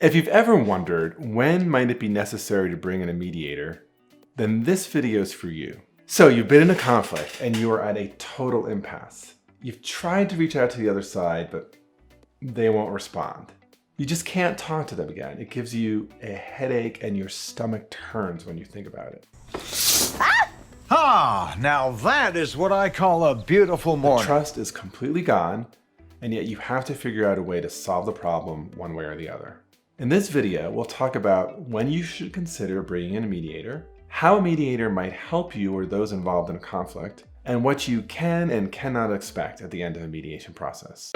If you've ever wondered when might it be necessary to bring in a mediator, then this video is for you. So you've been in a conflict and you are at a total impasse. You've tried to reach out to the other side, but they won't respond. You just can't talk to them again. It gives you a headache and your stomach turns when you think about it. Now that is what I call a beautiful morning. Trust is completely gone, and yet you have to figure out a way to solve the problem one way or the other. In this video, we'll talk about when you should consider bringing in a mediator, how a mediator might help you or those involved in a conflict, and what you can and cannot expect at the end of a mediation process.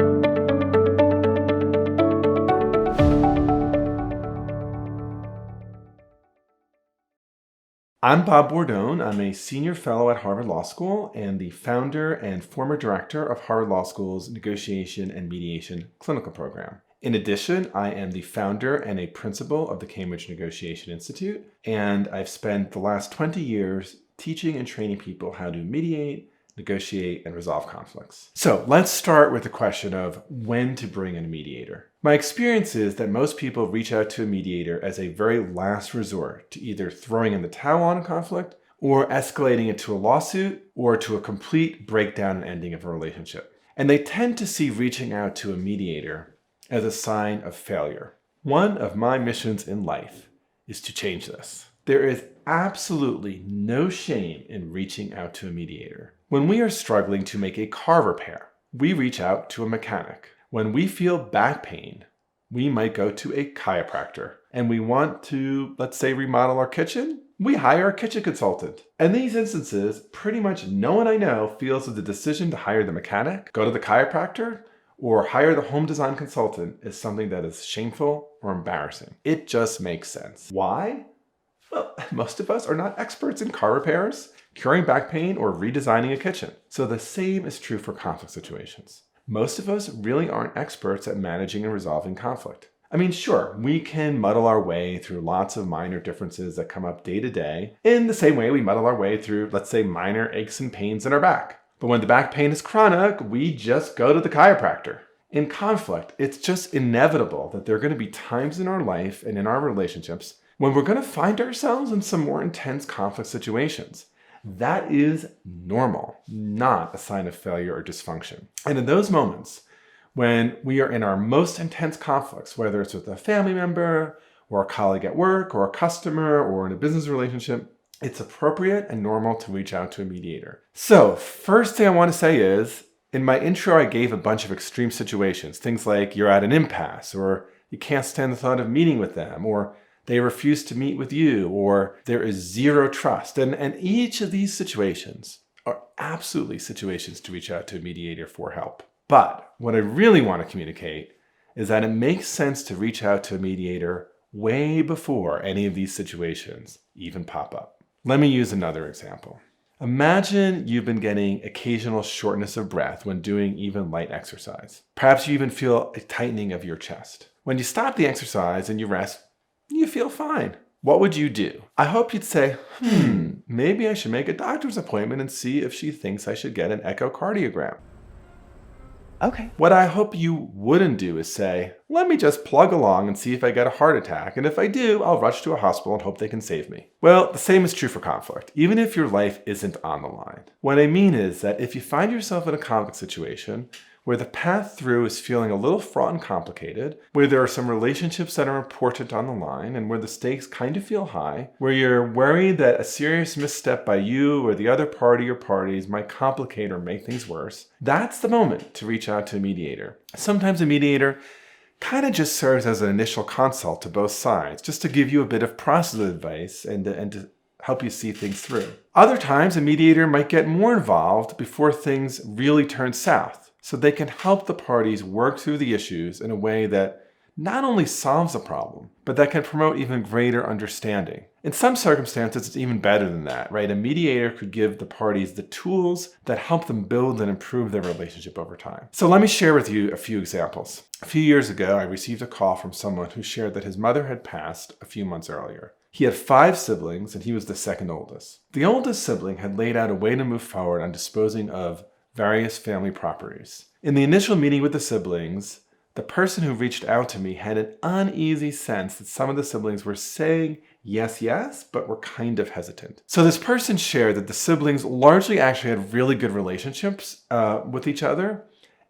I'm Bob Bordone. I'm a senior fellow at Harvard Law School and the founder and former director of Harvard Law School's Negotiation and Mediation Clinical Program. In addition, I am the founder and a principal of the Cambridge Negotiation Institute, and I've spent the last 20 years teaching and training people how to mediate, negotiate, and resolve conflicts. So let's start with the question of when to bring in a mediator. My experience is that most people reach out to a mediator as a very last resort to either throwing in the towel on a conflict or escalating it to a lawsuit or to a complete breakdown and ending of a relationship. And they tend to see reaching out to a mediator as a sign of failure. One of my missions in life is to change this. There is absolutely no shame in reaching out to a mediator. When we are struggling to make a car repair, we reach out to a mechanic. When we feel back pain, we might go to a chiropractor. And we want to, let's say, remodel our kitchen, we hire a kitchen consultant. In these instances, pretty much no one I know feels that the decision to hire the mechanic, go to the chiropractor, or hire the home design consultant is something that is shameful or embarrassing. It just makes sense. Why? Well, most of us are not experts in car repairs, curing back pain, or redesigning a kitchen. So the same is true for conflict situations. Most of us really aren't experts at managing and resolving conflict. I mean, sure, we can muddle our way through lots of minor differences that come up day to day in the same way we muddle our way through, let's say, minor aches and pains in our back. But when the back pain is chronic, we just go to the chiropractor. In conflict, it's just inevitable that there are going to be times in our life and in our relationships when we're going to find ourselves in some more intense conflict situations. That is normal, not a sign of failure or dysfunction. And in those moments, when we are in our most intense conflicts, whether it's with a family member or a colleague at work or a customer or in a business relationship, it's appropriate and normal to reach out to a mediator. So, first thing I want to say is, in my intro, I gave a bunch of extreme situations. Things like you're at an impasse, or you can't stand the thought of meeting with them, or they refuse to meet with you, or there is zero trust. And each of these situations are absolutely situations to reach out to a mediator for help. But what I really want to communicate is that it makes sense to reach out to a mediator way before any of these situations even pop up. Let me use another example. Imagine you've been getting occasional shortness of breath when doing even light exercise. Perhaps you even feel a tightening of your chest. When you stop the exercise and you rest, you feel fine. What would you do? I hope you'd say, maybe I should make a doctor's appointment and see if she thinks I should get an echocardiogram. Okay. What I hope you wouldn't do is say, let me just plug along and see if I get a heart attack, and if I do, I'll rush to a hospital and hope they can save me. Well, the same is true for conflict, even if your life isn't on the line. What I mean is that if you find yourself in a conflict situation where the path through is feeling a little fraught and complicated, where there are some relationships that are important on the line, and where the stakes kind of feel high, where you're worried that a serious misstep by you or the other party or parties might complicate or make things worse, that's the moment to reach out to a mediator. Sometimes a mediator kind of just serves as an initial consult to both sides, just to give you a bit of process advice and to help you see things through. Other times, a mediator might get more involved before things really turn south, so they can help the parties work through the issues in a way that not only solves the problem, but that can promote even greater understanding. In some circumstances, it's even better than that, right? A mediator could give the parties the tools that help them build and improve their relationship over time. So let me share with you a few examples. A few years ago, I received a call from someone who shared that his mother had passed a few months earlier. He had 5 siblings, and he was the second oldest. The oldest sibling had laid out a way to move forward on disposing of various family properties. In the initial meeting with the siblings, The person who reached out to me had an uneasy sense that some of the siblings were saying yes, but were kind of hesitant. So this person shared that the siblings largely actually had really good relationships with each other,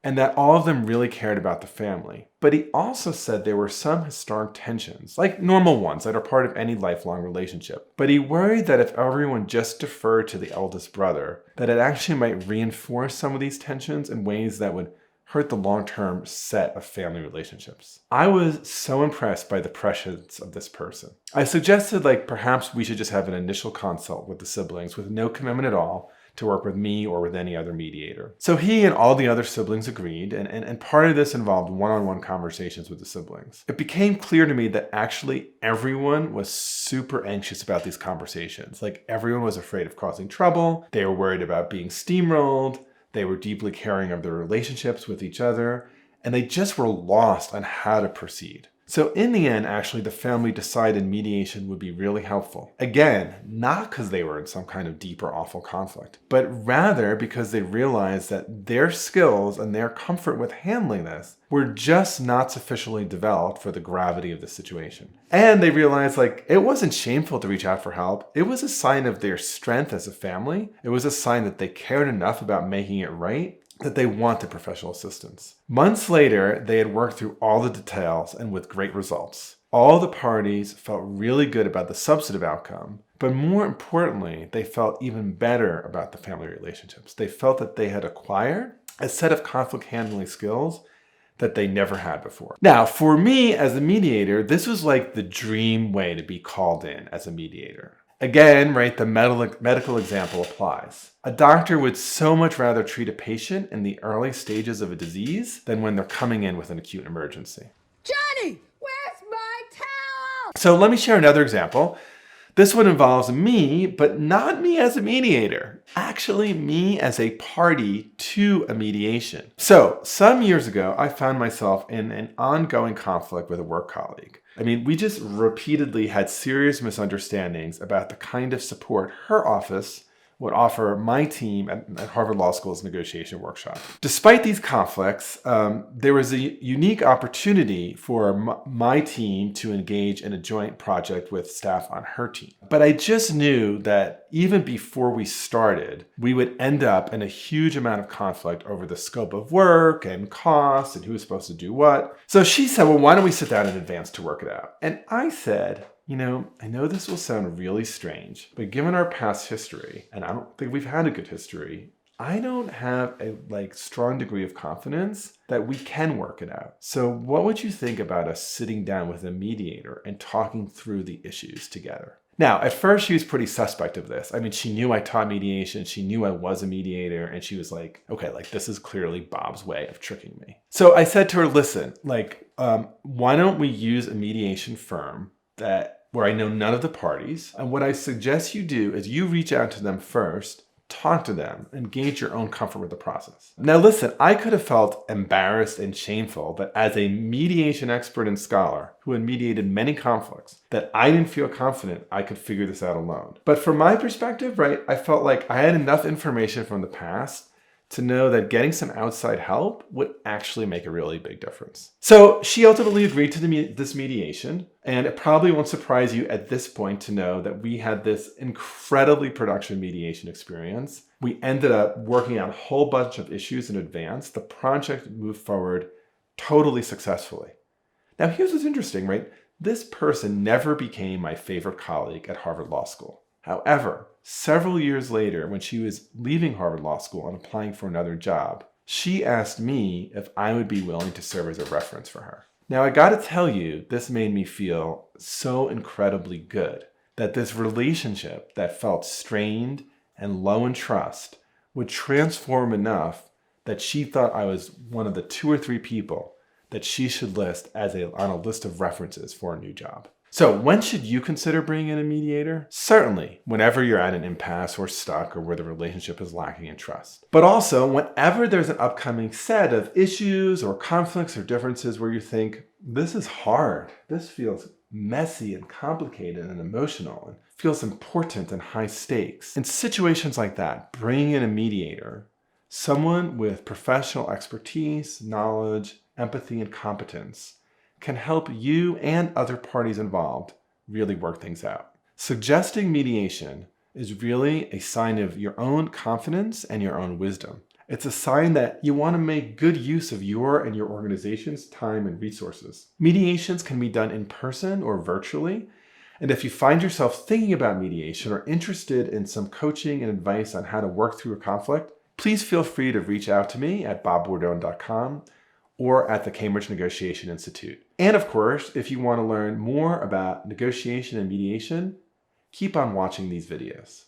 and that all of them really cared about the family. But he also said there were some historic tensions, like normal ones that are part of any lifelong relationship. But he worried that if everyone just deferred to the eldest brother, that it actually might reinforce some of these tensions in ways that would hurt the long-term set of family relationships. I was so impressed by the prescience of this person. I suggested perhaps we should just have an initial consult with the siblings with no commitment at all to work with me or with any other mediator. So he and all the other siblings agreed, and part of this involved one-on-one conversations with the siblings. It became clear to me that actually everyone was super anxious about these conversations. Everyone was afraid of causing trouble. They were worried about being steamrolled. They were deeply caring of their relationships with each other, and they just were lost on how to proceed. So in the end, actually, the family decided mediation would be really helpful. Again, not because they were in some kind of deep or awful conflict, but rather because they realized that their skills and their comfort with handling this were just not sufficiently developed for the gravity of the situation. And they realized it wasn't shameful to reach out for help. It was a sign of their strength as a family. It was a sign that they cared enough about making it right that they wanted professional assistance. Months later, they had worked through all the details and with great results. All the parties felt really good about the substantive outcome, but more importantly, they felt even better about the family relationships. They felt that they had acquired a set of conflict handling skills that they never had before. Now, for me as a mediator, this was the dream way to be called in as a mediator. Again, right, the medical example applies. A doctor would so much rather treat a patient in the early stages of a disease than when they're coming in with an acute emergency. Johnny, where's my towel? So let me share another example. This one involves me, but not me as a mediator. Actually, me as a party to a mediation. So some years ago, I found myself in an ongoing conflict with a work colleague. We just repeatedly had serious misunderstandings about the kind of support her office would offer my team at Harvard Law School's negotiation workshop. Despite these conflicts, there was a unique opportunity for my team to engage in a joint project with staff on her team. But I just knew that even before we started, we would end up in a huge amount of conflict over the scope of work and costs and who was supposed to do what. So she said, well, why don't we sit down in advance to work it out? And I said, I know this will sound really strange, but given our past history, and I don't think we've had a good history, I don't have a strong degree of confidence that we can work it out. So what would you think about us sitting down with a mediator and talking through the issues together? Now, at first she was pretty suspect of this. she knew I taught mediation, she knew I was a mediator, and she was okay, this is clearly Bob's way of tricking me. So I said to her, listen, why don't we use a mediation firm where I know none of the parties. And what I suggest you do is you reach out to them first, talk to them, and gauge your own comfort with the process. Now listen, I could have felt embarrassed and shameful that as a mediation expert and scholar who had mediated many conflicts, that I didn't feel confident I could figure this out alone. But from my perspective, right, I felt like I had enough information from the past to know that getting some outside help would actually make a really big difference. So she ultimately agreed to this mediation, and it probably won't surprise you at this point to know that we had this incredibly productive mediation experience. We ended up working out a whole bunch of issues in advance. The project moved forward totally successfully. Now here's what's interesting, right? This person never became my favorite colleague at Harvard Law School. However, several years later, when she was leaving Harvard Law School and applying for another job, she asked me if I would be willing to serve as a reference for her. Now, I gotta tell you, this made me feel so incredibly good that this relationship that felt strained and low in trust would transform enough that she thought I was one of the 2 or 3 people that she should list on a list of references for a new job. So when should you consider bringing in a mediator? Certainly, whenever you're at an impasse or stuck or where the relationship is lacking in trust. But also, whenever there's an upcoming set of issues or conflicts or differences where you think, this is hard, this feels messy and complicated and emotional and feels important and high stakes. In situations like that, bring in a mediator, someone with professional expertise, knowledge, empathy, and competence can help you and other parties involved really work things out. Suggesting mediation is really a sign of your own confidence and your own wisdom. It's a sign that you want to make good use of your and your organization's time and resources. Mediations can be done in person or virtually. And if you find yourself thinking about mediation or interested in some coaching and advice on how to work through a conflict, please feel free to reach out to me at bobbordone.com or at the Cambridge Negotiation Institute. And of course, if you want to learn more about negotiation and mediation, keep on watching these videos.